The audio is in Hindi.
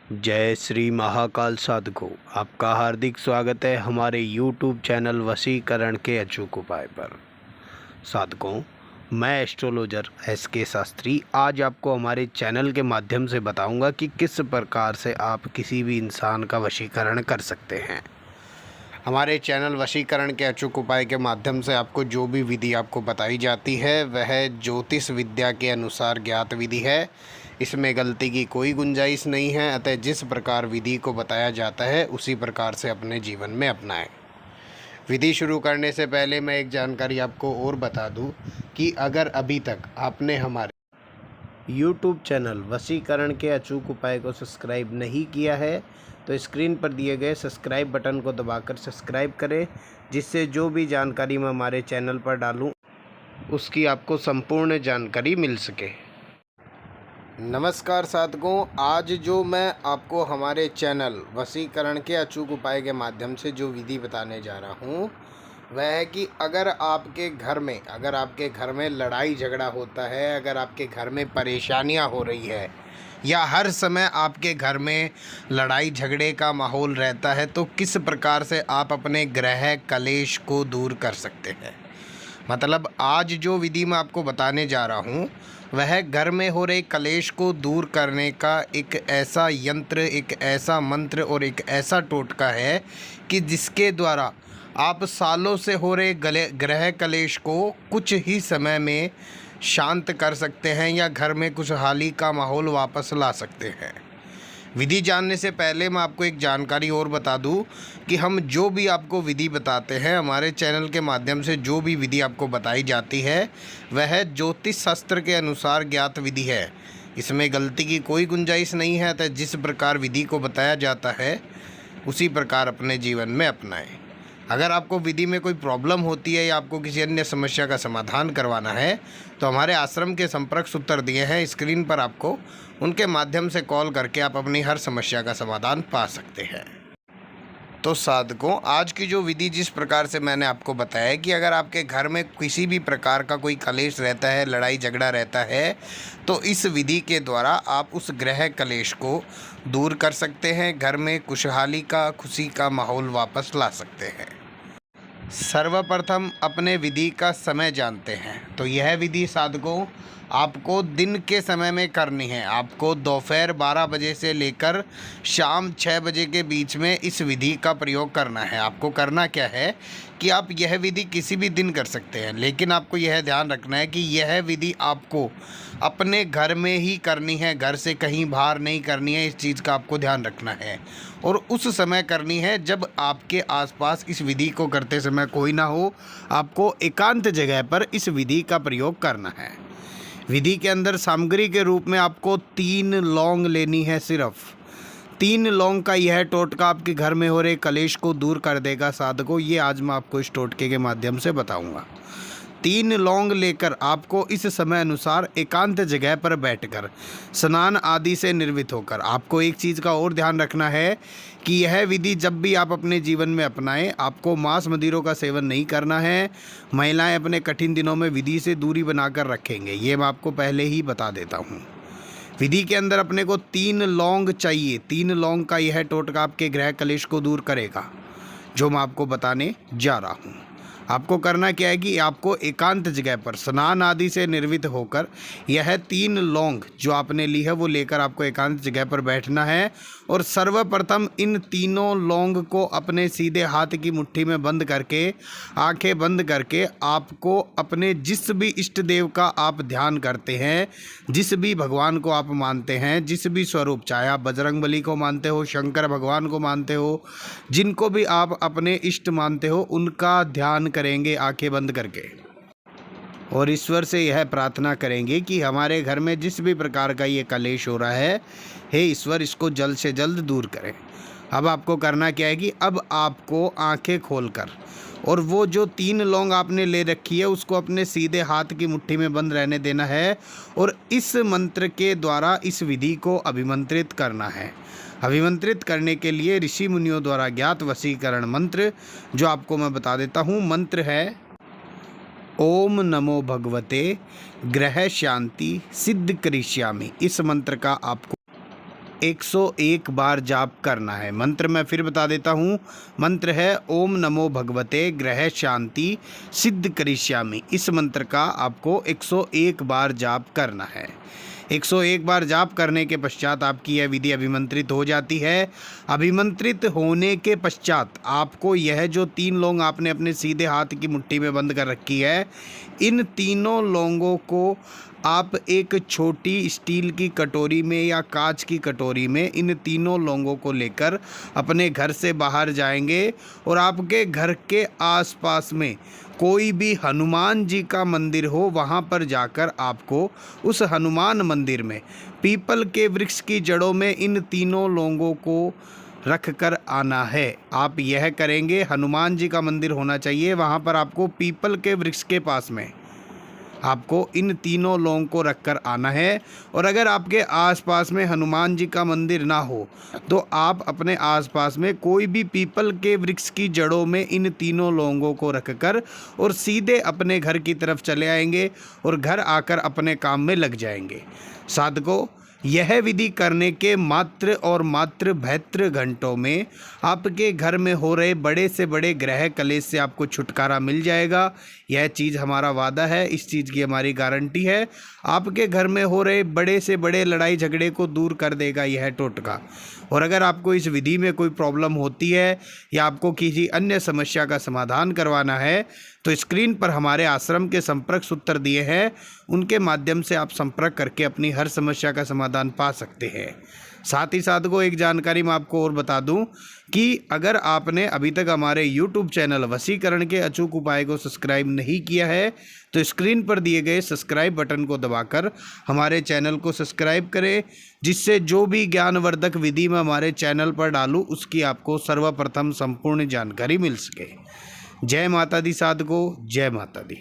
जय श्री महाकाल साधकों, आपका हार्दिक स्वागत है हमारे YouTube चैनल वशीकरण के अचूक उपाय पर। साधकों, मैं एस्ट्रोलॉजर SK शास्त्री आज आपको हमारे चैनल के माध्यम से बताऊंगा कि किस प्रकार से आप किसी भी इंसान का वशीकरण कर सकते हैं। हमारे चैनल वशीकरण के अचूक उपाय के माध्यम से आपको जो भी विधि आपको बताई जाती है वह ज्योतिष विद्या के अनुसार ज्ञात विधि है। इसमें गलती की कोई गुंजाइश नहीं है। अतः जिस प्रकार विधि को बताया जाता है उसी प्रकार से अपने जीवन में अपनाएं। विधि शुरू करने से पहले मैं एक जानकारी आपको और बता दूं कि अगर अभी तक आपने हमारे YouTube चैनल वशीकरण के अचूक उपाय को सब्सक्राइब नहीं किया है तो स्क्रीन पर दिए गए सब्सक्राइब बटन को दबाकर सब्सक्राइब करें, जिससे जो भी जानकारी मैं हमारे चैनल पर डालूं उसकी आपको संपूर्ण जानकारी मिल सके। नमस्कार साधकों, आज जो मैं आपको हमारे चैनल वशीकरण के अचूक उपाय के माध्यम से जो विधि बताने जा रहा हूँ वह है कि अगर आपके घर में लड़ाई झगड़ा होता है, अगर आपके घर में परेशानियाँ हो रही है या हर समय आपके घर में लड़ाई झगड़े का माहौल रहता है, तो किस प्रकार से आप अपने ग्रह कलेश को दूर कर सकते हैं। मतलब आज जो विधि मैं आपको बताने जा रहा हूँ वह घर में हो रहे कलेश को दूर करने का एक ऐसा यंत्र, एक ऐसा मंत्र और एक ऐसा टोटका है कि जिसके द्वारा आप सालों से हो रहे ग्रह कलेश को कुछ ही समय में शांत कर सकते हैं या घर में खुशहाली का माहौल वापस ला सकते हैं। विधि जानने से पहले मैं आपको एक जानकारी और बता दूं कि हम जो भी आपको विधि बताते हैं, हमारे चैनल के माध्यम से जो भी विधि आपको बताई जाती है वह ज्योतिष शास्त्र के अनुसार ज्ञात विधि है। इसमें गलती की कोई गुंजाइश नहीं है। तो जिस प्रकार विधि को बताया जाता है उसी प्रकार अपने जीवन में अपनाएं। अगर आपको विधि में कोई प्रॉब्लम होती है या आपको किसी अन्य समस्या का समाधान करवाना है तो हमारे आश्रम के संपर्क सूत्र दिए हैं स्क्रीन पर, आपको उनके माध्यम से कॉल करके आप अपनी हर समस्या का समाधान पा सकते हैं। तो साधकों, आज की जो विधि जिस प्रकार से मैंने आपको बताया कि अगर आपके घर में किसी भी प्रकार का कोई कलेश रहता है, लड़ाई झगड़ा रहता है, तो इस विधि के द्वारा आप उस ग्रह कलेश को दूर कर सकते हैं, घर में खुशहाली का, खुशी का माहौल वापस ला सकते हैं। सर्वप्रथम अपने विधि का समय जानते हैं। तो यह विधि साधकों आपको दिन के समय में करनी है। आपको दोपहर 12 बजे से लेकर शाम 6 बजे के बीच में इस विधि का प्रयोग करना है। आपको करना क्या है कि आप यह विधि किसी भी दिन कर सकते हैं, लेकिन आपको यह ध्यान रखना है कि यह विधि आपको अपने घर में ही करनी है, घर से कहीं बाहर नहीं करनी है। इस चीज़ का आपको ध्यान रखना है और उस समय करनी है जब आपके आसपास इस विधि को करते समय कोई ना हो। आपको एकांत जगह पर इस विधि का प्रयोग करना है। विधि के अंदर सामग्री के रूप में आपको 3 लौंग लेनी है। सिर्फ 3 लौंग का यह टोटका आपके घर में हो रहे कलेश को दूर कर देगा। साधकों, ये आज मैं आपको इस टोटके के माध्यम से बताऊंगा। 3 लौंग लेकर आपको इस समय अनुसार एकांत जगह पर बैठकर स्नान आदि से निर्वित होकर, आपको एक चीज़ का और ध्यान रखना है कि यह विधि जब भी आप अपने जीवन में अपनाएं, आपको मांस मदिरों का सेवन नहीं करना है। महिलाएं अपने कठिन दिनों में विधि से दूरी बनाकर रखेंगे, ये मैं आपको पहले ही बता देता हूँ। विधि के अंदर अपने को 3 लौंग चाहिए। 3 लौंग का यह टोटका आपके ग्रह कलेश को दूर करेगा, जो मैं आपको बताने जा रहा हूँ। आपको करना क्या है कि आपको एकांत जगह पर स्नान आदि से निर्वित होकर यह 3 लौंग जो आपने ली है वो लेकर आपको एकांत जगह पर बैठना है और सर्वप्रथम इन तीनों लौंग को अपने सीधे हाथ की मुट्ठी में बंद करके, आंखें बंद करके, आपको अपने जिस भी इष्ट देव का आप ध्यान करते हैं, जिस भी भगवान को आप मानते हैं, जिस भी स्वरूप, चाहे आप बजरंगबली को मानते हो, शंकर भगवान को मानते हो, जिनको भी आप अपने इष्ट मानते हो, उनका ध्यान करेंगे आंखें बंद करके और ईश्वर से यह प्रार्थना करेंगे कि हमारे घर में जिस भी प्रकार का ये कलेश हो रहा है, हे ईश्वर, इसको जल्द से जल्द दूर करें। अब आपको करना क्या है कि अब आपको आंखें खोलकर और वो जो 3 लौंग आपने ले रखी है उसको अपने सीधे हाथ की मुट्ठी में बंद रहने देना है और इस मंत्र के द्वारा इस विधि को अभिमंत्रित करना है। अभिमंत्रित करने के लिए ऋषि मुनियों द्वारा ज्ञात वशीकरण मंत्र जो आपको मैं बता देता हूँ। मंत्र है ओम नमो भगवते ग्रह शांति सिद्ध करिष्यामि। इस मंत्र का आपको 101 बार जाप करना है। मंत्र मैं फिर बता देता हूँ। मंत्र है ओम नमो भगवते ग्रह शांति सिद्ध करिष्यामि। इस मंत्र का आपको 101 बार जाप करना है। 101 बार जाप करने के पश्चात आपकी यह विधि अभिमंत्रित हो जाती है। अभिमंत्रित होने के पश्चात आपको यह जो 3 लौंग आपने अपने सीधे हाथ की मुट्ठी में बंद कर रखी है, इन तीनों लौंगों को आप एक छोटी स्टील की कटोरी में या कांच की कटोरी में इन तीनों लौंगों को लेकर अपने घर से बाहर जाएंगे और आपके घर के आसपास में कोई भी हनुमान जी का मंदिर हो, वहाँ पर जाकर आपको उस हनुमान मंदिर में पीपल के वृक्ष की जड़ों में इन तीनों लौंगों को रख कर आना है। आप यह करेंगे, हनुमान जी का मंदिर होना चाहिए, वहाँ पर आपको पीपल के वृक्ष के पास में आपको इन तीनों लौंग को रख कर आना है। और अगर आपके आसपास में हनुमान जी का मंदिर ना हो तो आप अपने आसपास में कोई भी पीपल के वृक्ष की जड़ों में इन तीनों लौंगों को रखकर और सीधे अपने घर की तरफ चले आएंगे और घर आकर अपने काम में लग जाएंगे। साधकों, यह विधि करने के मात्र 72 घंटों में आपके घर में हो रहे बड़े से बड़े ग्रह कलेश से आपको छुटकारा मिल जाएगा। यह चीज़ हमारा वादा है, इस चीज़ की हमारी गारंटी है। आपके घर में हो रहे बड़े से बड़े लड़ाई झगड़े को दूर कर देगा यह टोटका। और अगर आपको इस विधि में कोई प्रॉब्लम होती है या आपको किसी अन्य समस्या का समाधान करवाना है तो स्क्रीन पर हमारे आश्रम के संपर्क सूत्र दिए हैं, उनके माध्यम से आप संपर्क करके अपनी हर समस्या का समाधान पा सकते हैं। साथ ही साधकों, एक जानकारी मैं आपको और बता दूं कि अगर आपने अभी तक हमारे YouTube चैनल वशीकरण के अचूक उपाय को सब्सक्राइब नहीं किया है तो स्क्रीन पर दिए गए सब्सक्राइब बटन को दबाकर हमारे चैनल को सब्सक्राइब करें, जिससे जो भी ज्ञानवर्धक विधि मैं हमारे चैनल पर डालूं उसकी आपको सर्वप्रथम संपूर्ण जानकारी मिल सके। जय माता दी साधकों, जय माता दी।